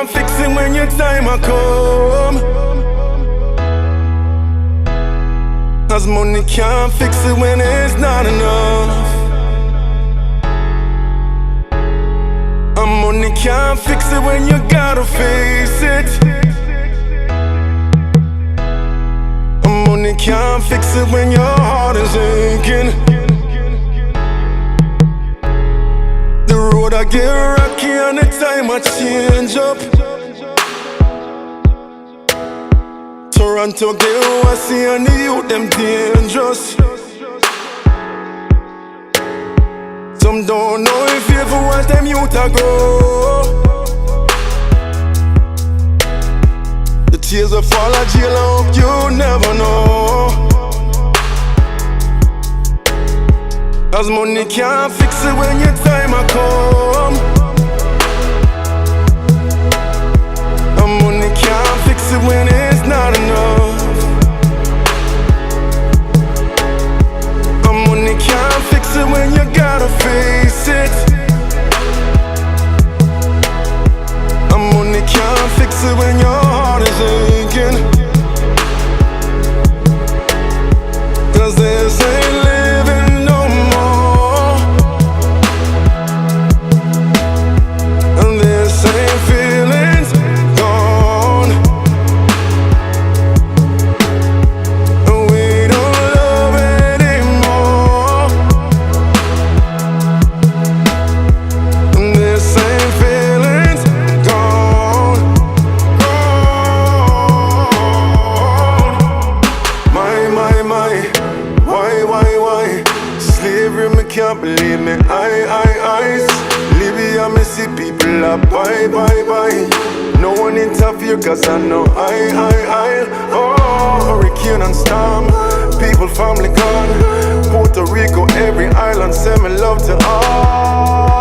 can't fix it when your time a come. Cause money can't fix it when it's not enough. And money can't fix it when you gotta face it. And money can't fix it when your heart is aching. The road I get rocky and the time I change up. Toronto get wassy and the youth them dangerous. Some don't know if you ever watch them youth a go. The tears will fall at jail, I hope you never know. Cause money can't fix it when your time a come. And money can't fix it when it's not enough. And money can't fix it when you gotta face it. And money can't fix it when your heart is aching. Cause this ain't living no more. And this ain't feelings gone. And we don't love anymore. And this ain't feelings gone. My, why? Slavery, me can't believe me eyes. Libya, me see people a bye. No one interfere cause I know I. Oh, hurricane and storm, people family gone. Puerto Rico, every island, send me love to all.